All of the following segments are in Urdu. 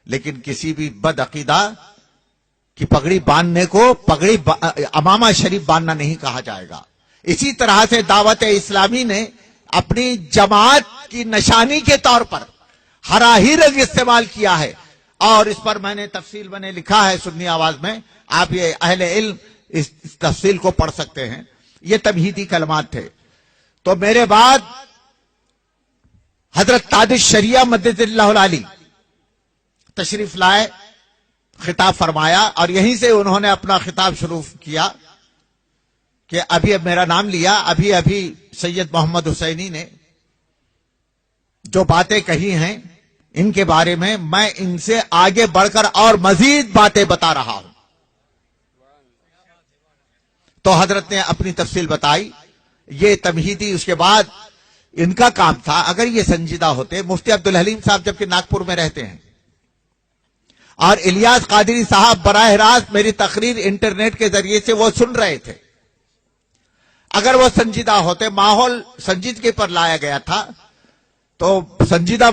لیکن کسی بھی بد عقیدہ کی پگڑی باندھنے کو امامہ شریف باندھنا نہیں کہا جائے گا. اسی طرح سے دعوت اسلامی نے اپنی جماعت کی نشانی کے طور پر ہرا ہی رنگ استعمال کیا ہے، اور اس پر میں نے تفصیل میں نے لکھا ہے سنی آواز میں. آپ یہ اہل علم اس تفصیل کو پڑھ سکتے ہیں. یہ تمہیدی کلمات تھے. تو میرے بعد حضرت تاج الشریعہ مدد اللہ العالی تشریف لائے، خطاب فرمایا، اور یہیں سے انہوں نے اپنا خطاب شروع کیا کہ ابھی اب میرا نام لیا. ابھی سید محمد حسینی نے جو باتیں کہی ہیں ان کے بارے میں ان سے آگے بڑھ کر اور مزید باتیں بتا رہا ہوں. تو حضرت نے اپنی تفصیل بتائی. یہ تمہیدی اس کے بعد ان کا کام تھا. اگر یہ سنجیدہ ہوتے، مفتی عبدالحلیم صاحب جبکہ ناگپور میں رہتے ہیں اور الیاس قادری صاحب براہ راست میری تقریر انٹرنیٹ کے ذریعے سے وہ سن رہے تھے، اگر وہ سنجیدہ ہوتے، ماحول سنجیدگی پر لایا گیا تھا، تو سنجیدہ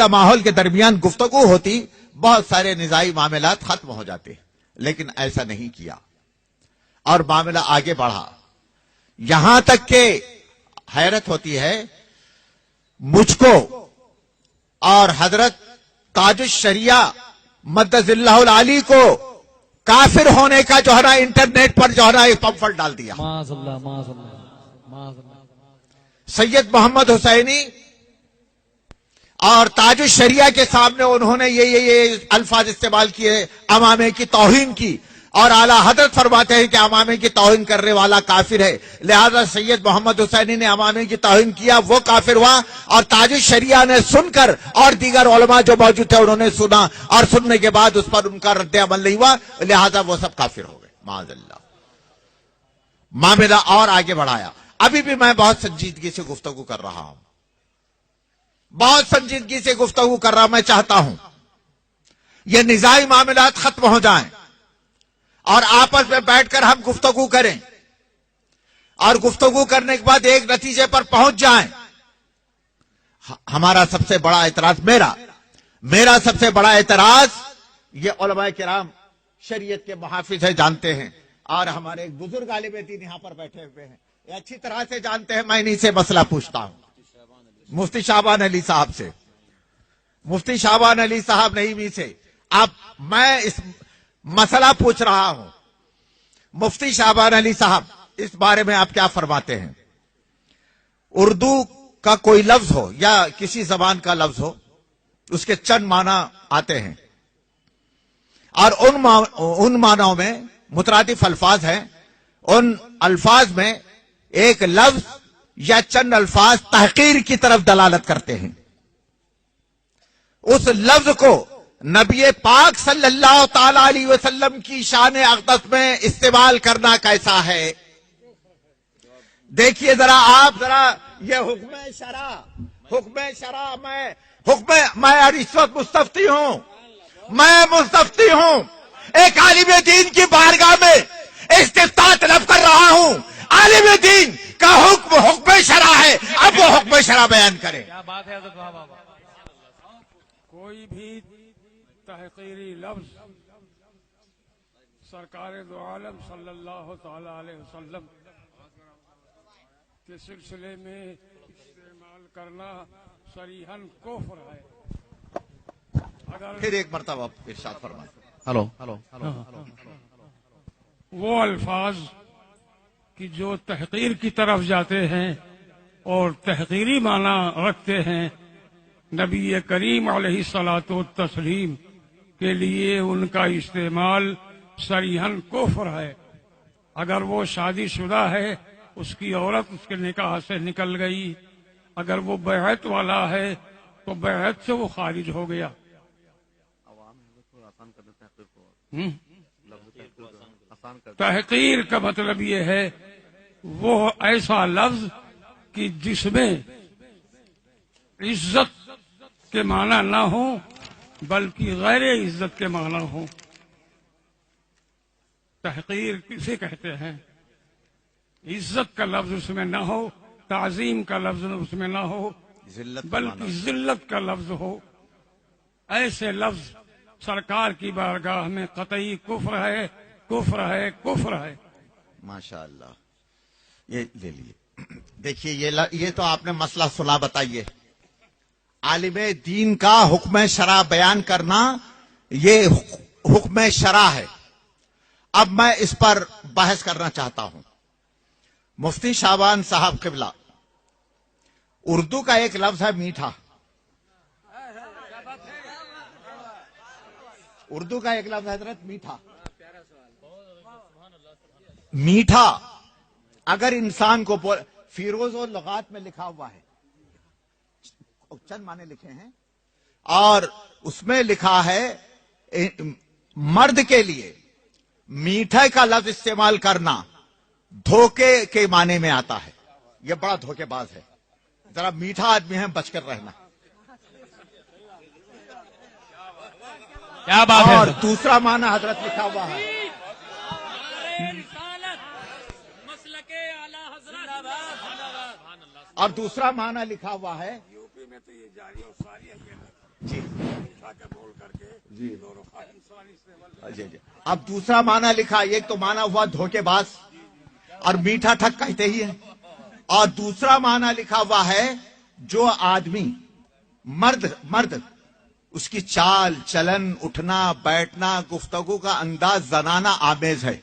ماحول کے درمیان گفتگو ہوتی، بہت سارے نزاعی معاملات ختم ہو جاتے. لیکن ایسا نہیں کیا اور معاملہ آگے بڑھا. یہاں تک کہ حیرت ہوتی ہے مجھ کو اور حضرت تاج الشریعہ مدد اللہ العالی کو کافر ہونے کا جو ہے نا انٹرنیٹ پر جو ہے نا ایک پمفلٹ ڈال دیا. سید محمد حسینی اور تاج الشریعہ کے سامنے انہوں نے یہ الفاظ استعمال کیے، امامے کی توہین کی، اور اعلیٰ حضرت فرماتے ہیں کہ امامے کی توہین کرنے والا کافر ہے. لہذا سید محمد حسینی نے امامے کی توہین کیا، وہ کافر ہوا، اور تاج الشریعہ نے سن کر اور دیگر علماء جو موجود تھے انہوں نے سنا، اور سننے کے بعد اس پر ان کا رد عمل نہیں ہوا، لہذا وہ سب کافر ہو گئے معاذ اللہ. معاملہ اور آگے بڑھایا. ابھی بھی میں بہت سنجیدگی سے گفتگو کر رہا ہوں، بہت سنجیدگی سے گفتگو کر رہا. میں چاہتا ہوں یہ نزاعی معاملات ختم ہو جائیں اور آپس میں بیٹھ کر ہم گفتگو کریں، اور گفتگو کرنے کے بعد ایک نتیجے پر پہنچ جائیں. ہمارا سب سے بڑا اعتراض، میرا سب سے بڑا اعتراض، یہ علماء کرام شریعت کے محافظ ہیں، جانتے ہیں، اور ہمارے ایک بزرگ عالم دین یہاں پر بیٹھے ہوئے ہیں، یہ اچھی طرح سے جانتے ہیں. میں انہی سے مسئلہ پوچھتا ہوں، مفتی شعبان علی صاحب سے. مفتی شعبان علی صاحب نعیمی سے اب میں اس مسئلہ پوچھ رہا ہوں. مفتی شعبان علی صاحب، اس بارے میں آپ کیا فرماتے ہیں؟ اردو کا کوئی لفظ ہو یا کسی زبان کا لفظ ہو، اس کے چند معنی آتے ہیں، اور ان معنوں میں مترادف الفاظ ہیں. ان الفاظ میں ایک لفظ یا چند الفاظ تحقیر کی طرف دلالت کرتے ہیں. اس لفظ کو نبی پاک صلی اللہ تعالی علیہ وسلم کی شان اقدس میں استعمال کرنا کیسا ہے؟ دیکھیے ذرا آپ یہ حکم شرع میں اس وقت مستفتی ہوں، ایک عالم دین کی بارگاہ میں استفتاء طلب کر رہا ہوں. عالم دین کا حکم شرع ہے، اب وہ حکم شرع بیان کریں. کیا بات ہے حضرت بابا. کوئی بھی تحقیری لفظ سرکار دو عالم صلی اللہ تعالی علیہ وسلم کے سلسلے میں استعمال کرنا صریحاً کفر ہے. پھر ایک مرتبہ ارشاد فرمائیں. وہ الفاظ کہ جو تحقیر کی طرف جاتے ہیں اور تحقیری معنی رکھتے ہیں، نبی کریم علیہ الصلاۃ والتسلیم کے لیے ان کا استعمال صریحاً کفر ہے. اگر وہ شادی شدہ ہے، اس کی عورت اس کے نکاح سے نکل گئی، اگر وہ بیعت والا ہے تو بیعت سے وہ خارج ہو گیا. تحقیر کا مطلب یہ ہے وہ ایسا لفظ کہ جس میں عزت کے معنی نہ ہو بلکہ غیر عزت کے معنی ہو. تحقیر کسے کہتے ہیں؟ عزت کا لفظ اس میں نہ ہو، تعظیم کا لفظ اس میں نہ ہو، بلکہ ذلت کا لفظ ہو. ایسے لفظ سرکار کی بارگاہ میں قطعی کفر ہے، کفر ہے، کفر ہے۔ ماشاء اللہ، یہ لے لیے۔ دیکھیے یہ تو آپ نے مسئلہ سنا، بتائیے عالم دین کا حکم شرع بیان کرنا یہ حکم شرع ہے۔ اب میں اس پر بحث کرنا چاہتا ہوں۔ مفتی شعبان صاحب قبلہ، اردو کا ایک لفظ ہے میٹھا، اردو کا ایک لفظ ہے حضرت میٹھا۔ میٹھا اگر انسان کو فیروز و لغات میں لکھا ہوا ہے، چند معنی لکھے ہیں، اور اس میں لکھا ہے مرد کے لیے میٹھے کا لفظ استعمال کرنا دھوکے کے معنی میں آتا ہے، یہ بڑا دھوکے باز ہے، ذرا میٹھا آدمی ہے بچ کر رہنا۔ کیا بات ہے؟ اور دوسرا معنی حضرت لکھا ہوا ہے، اور دوسرا معنی لکھا ہوا ہے جی جی جی۔ اب دوسرا معنی لکھا، ایک تو معنی ہوا دھوکے باز اور میٹھا ٹھک کہتے ہی ہے، اور دوسرا معنی لکھا ہوا ہے جو آدمی مرد اس کی چال چلن، اٹھنا بیٹھنا، گفتگو کا انداز زنانہ آمیز ہے،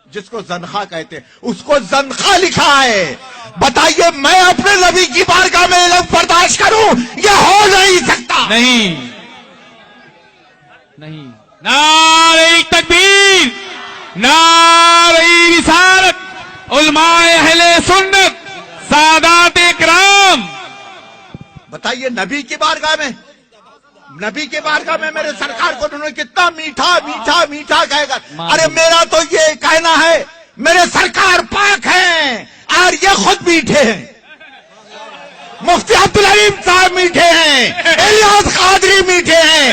جس کو زنخا کہتے ہیں، اس کو زنخا لکھا ہے۔ بتائیے میں اپنے نبی کی بارگاہ میں لفظ برداشت کروں؟ یہ ہو نہیں سکتا۔ نہیں نہیں، نعرہ تکبیر، نعرہ رسالت، علماء اہل سنت، سادات کرام۔ بتائیے نبی کی بارگاہ میں میرے سرکار کو انہوں نے کتنا میٹھا میٹھا میٹھا کہے گا۔ ارے میرا تو یہ کہنا ہے میرے سرکار پاک ہیں اور یہ خود میٹھے ہیں، مفتی عبدالحلیم صاحب میٹھے ہیں، الیاس قادری میٹھے ہیں،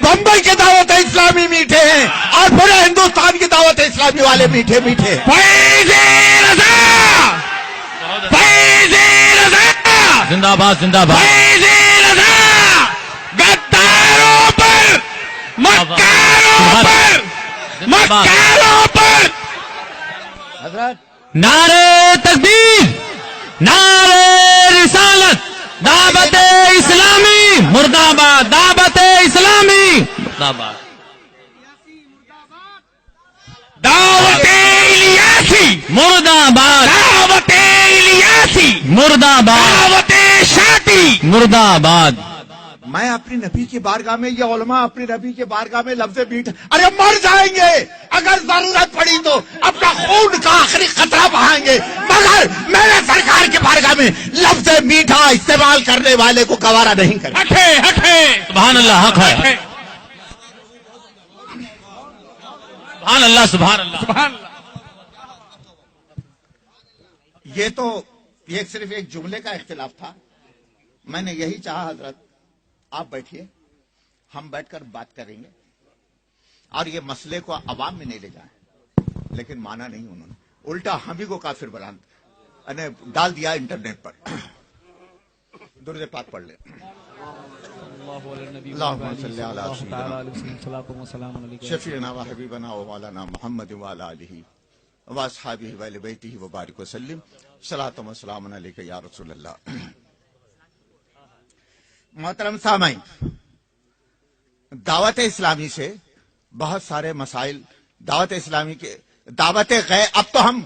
بمبئی کے دعوت اسلامی میٹھے ہیں، اور پورے ہندوستان کی دعوت اسلامی والے میٹھے میٹھے ہیں۔ فیض رضا، فیض رضا، زندہ باد زندہ باد، فیض رضا، غداروں پر، مکاروں پر، مکاروں پر۔ حضرت نعرہ تکبیر، نعرہ رسالت، دعوت اسلامی مرد آباد، دعوت اسلامی مرد آباد، دعوت الیاسی مرد آباد، دعوت الیاسی مرد آباد، دعوت شاطی مرد آباد۔ میں اپنی نبی کی بارگاہ میں، یہ علماء اپنی نبی کی بارگاہ میں لفظ میٹھا، ارے مر جائیں گے اگر ضرورت پڑی تو اپنا خون کا آخری قطرہ بہائیں گے، مگر میرے سرکار کی بارگاہ میں لفظ میٹھا استعمال کرنے والے کو گوارا نہیں کریں۔ حق ہے، حق ہے، سبحان اللہ، حق ہے، سبحان اللہ، سبحان اللہ، سبحان اللہ۔ یہ تو یہ صرف ایک جملے کا اختلاف تھا، میں نے یہی چاہا حضرت آپ بیٹھیے، ہم بیٹھ کر بات کریں گے اور یہ مسئلے کو عوام میں نہیں لے جائیں، لیکن مانا نہیں انہوں نے، الٹا ہم ہی کو کافر ڈال دیا انٹرنیٹ پر۔ درود پاک پڑھ لیں۔ اللہم صلی علی سیدنا شفیعنا و حبیبنا و مولانا محمد وعلی آلہ و اصحابہ و اہل بیتہ وبارک وسلم، صلاۃ و سلام علیک یا رسول اللہ۔ محترم سامعین، دعوت اسلامی سے بہت سارے مسائل، دعوت اسلامی کے دعوت غیر، اب تو ہم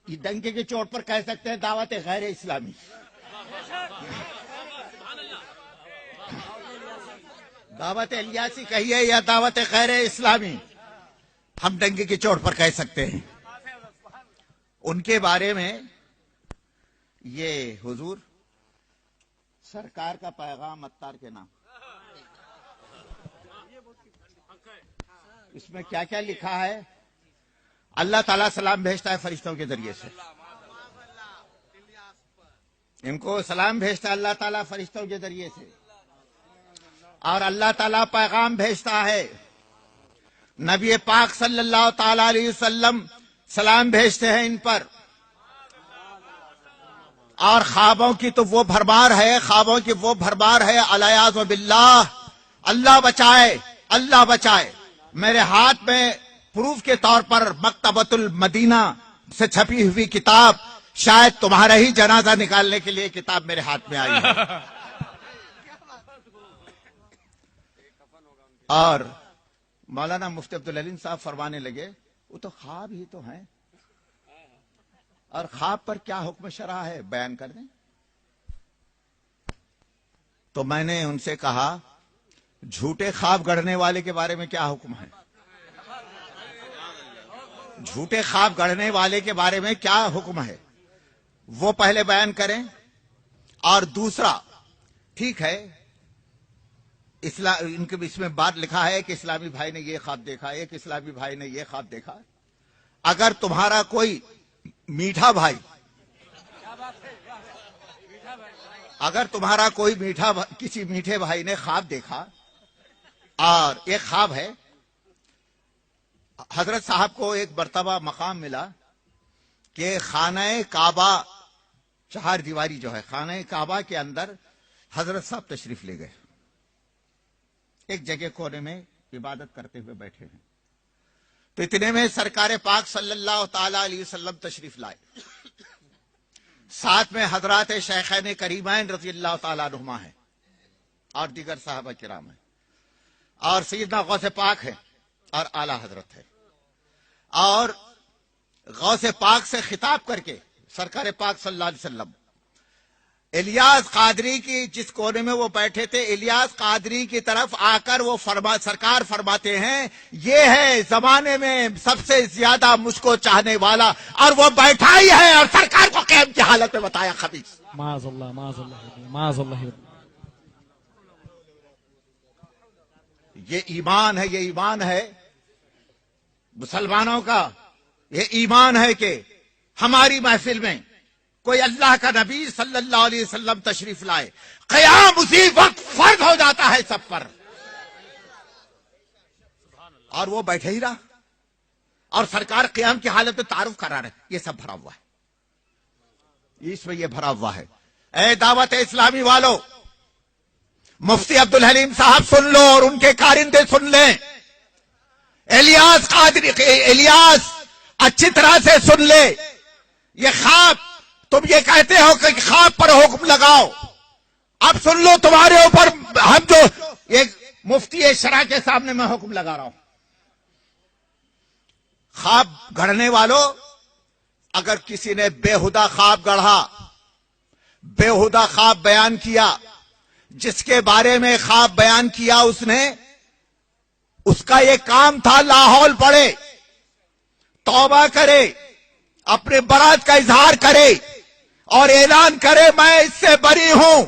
ڈنکے کی چوٹ پر کہہ سکتے ہیں دعوت غیر اسلامی، دعوت الیاسی کہیے یا دعوت غیر اسلامی، ہم ڈنکے کی چوٹ پر کہہ سکتے ہیں۔ ان کے بارے میں یہ حضور سرکار کا پیغام اتار کے نام، اس میں کیا کیا لکھا ہے؟ اللہ تعالیٰ سلام بھیجتا ہے فرشتوں کے ذریعے سے، ان کو سلام بھیجتا ہے اللہ تعالیٰ فرشتوں کے ذریعے سے، اور اللہ تعالیٰ پیغام بھیجتا ہے، نبی پاک صلی اللہ تعالی علیہ وسلم سلام بھیجتے ہیں ان پر، اور خوابوں کی تو وہ بھرمار ہے، خوابوں کی وہ بھرمار ہے، الیاذ باللہ، اللہ بچائے، اللہ بچائے۔ میرے ہاتھ میں پروف کے طور پر مکتبۃ المدینہ سے چھپی ہوئی کتاب، شاید تمہارا ہی جنازہ نکالنے کے لیے کتاب میرے ہاتھ میں آئی ہے۔ اور مولانا مفتی عبدالعلیم صاحب فرمانے لگے وہ تو خواب ہی تو ہیں، اور خواب پر کیا حکم شرع ہے بیان کر دیں۔ تو میں نے ان سے کہا جھوٹے خواب گڑھنے والے کے بارے میں کیا حکم ہے؟ جھوٹے خواب گڑھنے والے کے بارے میں کیا حکم ہے وہ پہلے بیان کریں، اور دوسرا ٹھیک ہے ان کے اس میں بات لکھا ہے کہ اسلامی بھائی نے یہ خواب دیکھا، ایک اسلامی بھائی نے یہ خواب دیکھا۔ اگر تمہارا کوئی میٹھا بھائی، اگر تمہارا کوئی کسی میٹھے بھائی نے خواب دیکھا، اور ایک خواب ہے حضرت صاحب کو ایک مرتبہ مقام ملا کہ خانہ کعبہ، چہار دیواری جو ہے خانہ کعبہ کے اندر حضرت صاحب تشریف لے گئے، ایک جگہ کونے میں عبادت کرتے ہوئے بیٹھے ہیں۔ تو اتنے میں سرکار پاک صلی اللہ تعالی علیہ وسلم تشریف لائے، ساتھ میں حضرات شیخین کریمین رضی اللہ تعالیٰ عنہما ہیں، اور دیگر صحابہ کرام ہیں، اور سیدنا غوث پاک ہے، اور اعلی حضرت ہے۔ اور غوث پاک سے خطاب کر کے سرکار پاک صلی اللہ علیہ وسلم الیاس قادری کی جس کونے میں وہ بیٹھے تھے، الیاس قادری کی طرف آ کر وہ سرکار فرماتے ہیں یہ ہے زمانے میں سب سے زیادہ مجھ کو چاہنے والا، اور وہ بیٹھا ہی ہے، اور سرکار کو قیام کی حالت میں بتایا خبیث۔ معاذ اللہ، معاذ اللہ، معاذ اللہ۔ یہ ایمان ہے، یہ ایمان ہے مسلمانوں کا، یہ ایمان ہے کہ ہماری محفل میں کوئی اللہ کا نبی صلی اللہ علیہ وسلم تشریف لائے، قیام اسی وقت فرض ہو جاتا ہے سب پر، اور وہ بیٹھے ہی رہا، اور سرکار قیام کی حالت میں تعارف کرا رہے۔ یہ سب بھرا ہوا ہے، اس میں یہ بھرا ہوا ہے۔ اے دعوت اسلامی والو، مفتی عبدالحلیم صاحب سن لو، اور ان کے کارندے سن لیں، الیاس قادری، الیاس اچھی طرح سے سن لے۔ یہ خواب، تم یہ کہتے ہو کہ خواب پر حکم لگاؤ، اب سن لو تمہارے اوپر ہم جو ایک مفتی شرع کے سامنے میں حکم لگا رہا ہوں۔ خواب گڑھنے والوں، اگر کسی نے بےہودہ خواب گڑھا، بےہودہ خواب بیان کیا، جس کے بارے میں خواب بیان کیا اس کا یہ کام تھا لاہور پڑے، توبہ کرے، اپنے برات کا اظہار کرے، اور اعلان کرے میں اس سے بری ہوں،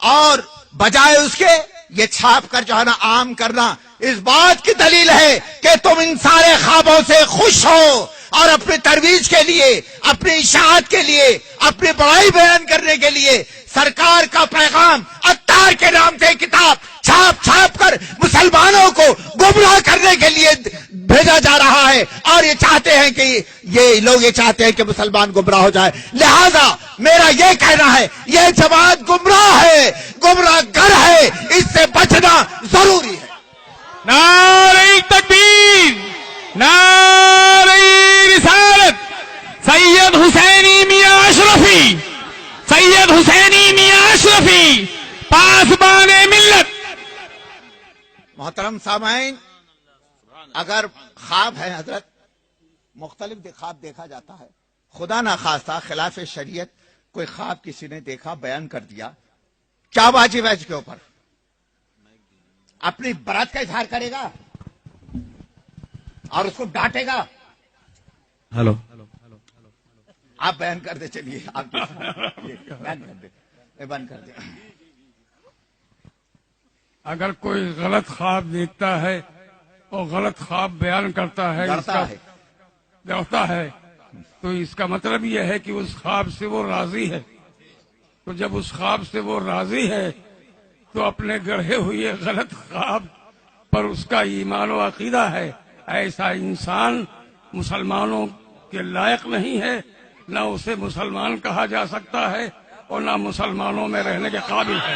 اور بجائے اس کے یہ چھاپ کر جو ہے نا عام کرنا، اس بات کی دلیل ہے کہ تم ان سارے خوابوں سے خوش ہو، اور اپنی ترویج کے لیے، اپنی اشاعت کے لیے، اپنی بڑائی بیان کرنے کے لیے سرکار کا پیغام اتار کے نام سے کتاب چھاپ کر مسلمانوں کو گمراہ کرنے کے لیے بھیجا جا رہا ہے، اور یہ چاہتے ہیں کہ یہ لوگ یہ چاہتے ہیں کہ مسلمان گمراہ ہو جائے۔ لہذا میرا یہ کہنا ہے یہ جماعت گمراہ ہے، گمراہ گر ہے، اس سے بچنا ضروری ہے۔ نعرہ تکبیر، نعرہ رسالت، سید حسینی میاں اشرفی، سید حسینی میاں اشرفی، پاسبان ملت۔ محترم سامعین، اگر خواب ہے حضرت، مختلف خواب دیکھا جاتا ہے، خدا نخواستہ خلاف شریعت کوئی خواب کسی نے دیکھا، بیان کر دیا، کیا واجب ہے اس کے اوپر؟ اپنی برات کا اظہار کرے گا اور اس کو ڈانٹے گا؟ ہلو، آپ بیان کر دیں، چلیے آپ بیان کر دیں، بیان کر دیں۔ اگر کوئی غلط خواب دیکھتا ہے اور غلط خواب بیان کرتا ہے، ڈرتا ہے، تو اس کا مطلب یہ ہے کہ اس خواب سے وہ راضی ہے۔ تو جب اس خواب سے وہ راضی ہے تو اپنے گڑھے ہوئے غلط خواب پر اس کا ایمان و عقیدہ ہے۔ ایسا انسان مسلمانوں کے لائق نہیں ہے، نہ اسے مسلمان کہا جا سکتا ہے، اور نہ مسلمانوں میں رہنے کے قابل ہے۔